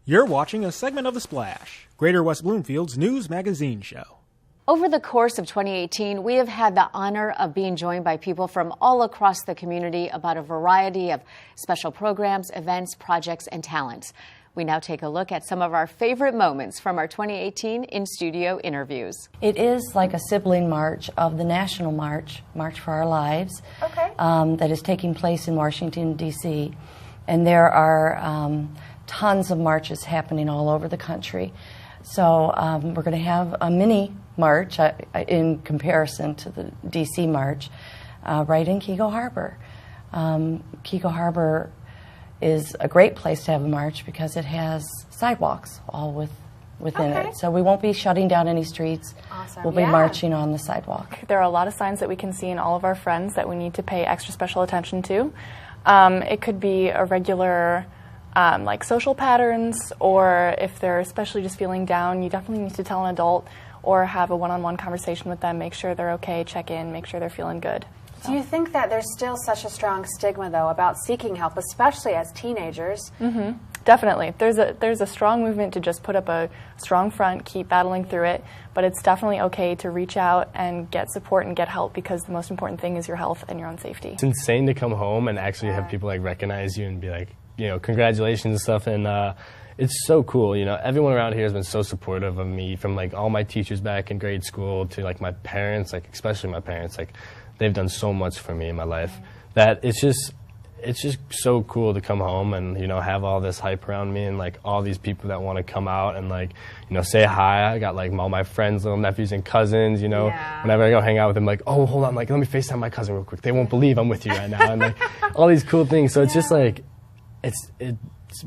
You're watching a segment of The Splash, Greater West Bloomfield's news magazine show. Over the course of 2018, we have had the honor of being joined by people from all across the community about a variety of special programs, events, projects, and talents. We now take a look at some of our favorite moments from our 2018 in-studio interviews. It is like a sibling march of the National March, March for Our Lives, that is taking place in Washington, D.C. And there are tons of marches happening all over the country. So we're going to have a mini march in comparison to the D.C. march right in Keego Harbor. Keego Harbor is a great place to have a march because it has sidewalks all within it. So we won't be shutting down any streets. Awesome. We'll be marching on the sidewalk. There are a lot of signs that we can see in all of our friends that we need to pay extra special attention to. It could be a regular like social patterns, or if they're especially just feeling down, you definitely need to tell an adult or have a one-on-one conversation with them, make sure they're okay, check in, make sure they're feeling good. Do you think that there's still such a strong stigma, though, about seeking help, especially as teenagers? Mm-hmm. Definitely. There's a strong movement to just put up a strong front, keep battling through it, but it's definitely okay to reach out and get support and get help, because the most important thing is your health and your own safety. It's insane to come home and actually have people like recognize you and be like, you know, congratulations and stuff, and it's so cool. You know, everyone around here has been so supportive of me, from like all my teachers back in grade school to like my parents, like especially my parents. Like, they've done so much for me in my life that it's just so cool to come home and, you know, have all this hype around me and like all these people that want to come out and like, you know, say hi. I got like all my friends, little nephews and cousins, you know. Whenever I go hang out with them, like, oh, hold on, like, let me FaceTime my cousin real quick. They won't believe I'm with you right now, and like all these cool things. So it's just like, it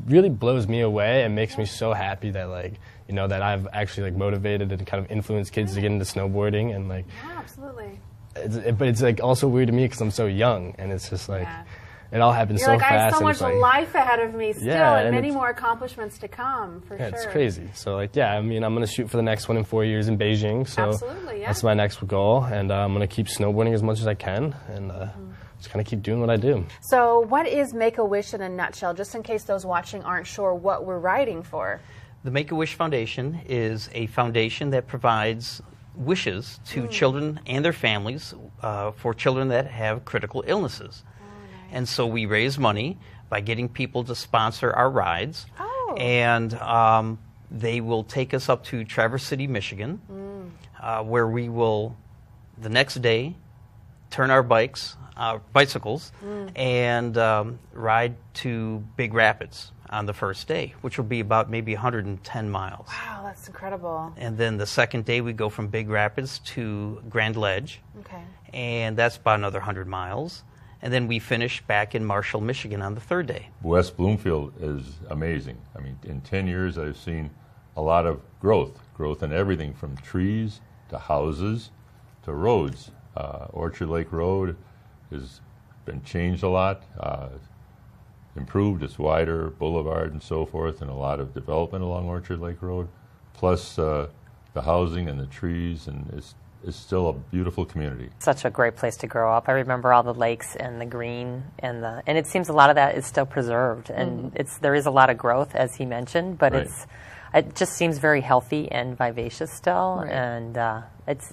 really blows me away and makes me so happy that, like, you know, that I've actually like motivated and kind of influenced kids to get into snowboarding, and like, Absolutely. But it's like also weird to me because I'm so young, and it's just like it all happens so like, fast. I have so much like, life ahead of me still, and many more accomplishments to come, for sure. It's crazy. So like, yeah, I mean, I'm going to shoot for the next one in 4 years in Beijing. So that's my next goal, and I'm going to keep snowboarding as much as I can, and just kind of keep doing what I do. So what is Make-A-Wish in a nutshell, just in case those watching aren't sure what we're writing for? The Make-A-Wish Foundation is a foundation that provides wishes to children and their families for children that have critical illnesses. And so we raise money by getting people to sponsor our rides. And they will take us up to Traverse City, Michigan, where we will, the next day, turn our bicycles and ride to Big Rapids on the first day, which will be about maybe 110 miles. Wow, that's incredible. And then the second day we go from Big Rapids to Grand Ledge, and that's about another 100 miles. And then we finish back in Marshall, Michigan on the third day. West Bloomfield is amazing. I mean, in 10 years I've seen a lot of growth in everything from trees to houses to roads. Orchard Lake Road has been changed a lot. Improved, it's wider, boulevard and so forth, and a lot of development along Orchard Lake Road, plus the housing and the trees, and it's still a beautiful community. Such a great place to grow up. I remember all the lakes and the green, and it seems a lot of that is still preserved, and there is a lot of growth, as he mentioned, but it just seems very healthy and vivacious still, and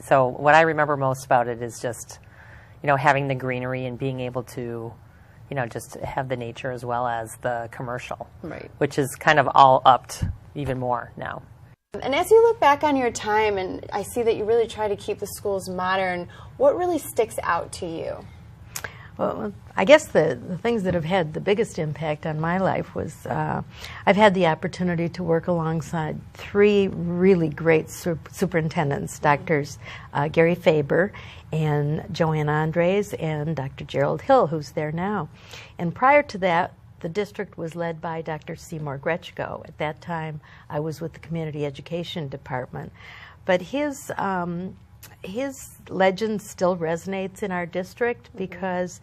so what I remember most about it is just, you know, having the greenery and being able to, you know, just have the nature as well as the commercial, which is kind of all upped even more now. And as you look back on your time, and I see that you really try to keep the schools modern, what really sticks out to you? Well, I guess the things that have had the biggest impact on my life was I've had the opportunity to work alongside three really great superintendents, Doctors Gary Faber and Joanne Andres and Dr. Gerald Hill, who's there now. And prior to that, the district was led by Dr. Seymour Gretschko. At that time, I was with the Community Education Department. But his legend still resonates in our district because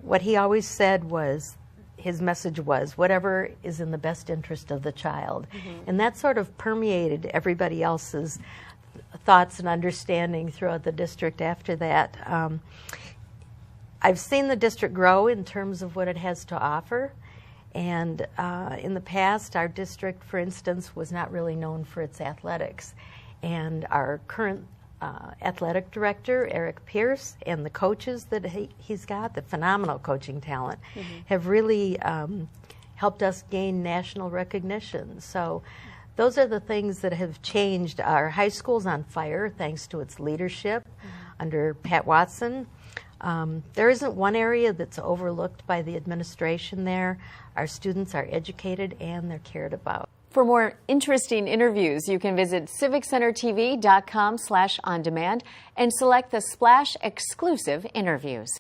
what he always said was, his message was, whatever is in the best interest of the child. And that sort of permeated everybody else's thoughts and understanding throughout the district after that. I've seen the district grow in terms of what it has to offer, And in the past, our district, for instance, was not really known for its athletics. And our current athletic director, Eric Pierce, and the coaches that he's got, the phenomenal coaching talent, have really helped us gain national recognition. So those are the things that have changed. Our high school's on fire thanks to its leadership under Pat Watson. There isn't one area that's overlooked by the administration there. Our students are educated and they're cared about. For more interesting interviews, you can visit civiccentertv.com/on-demand and select the Splash exclusive interviews.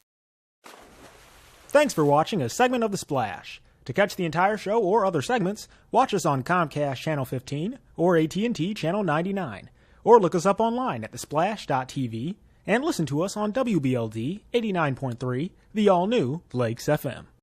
Thanks for watching a segment of The Splash. To catch the entire show or other segments, watch us on Comcast Channel 15 or AT&T Channel 99. Or look us up online at thesplash.tv and listen to us on WBLD 89.3, the all-new Lakes FM.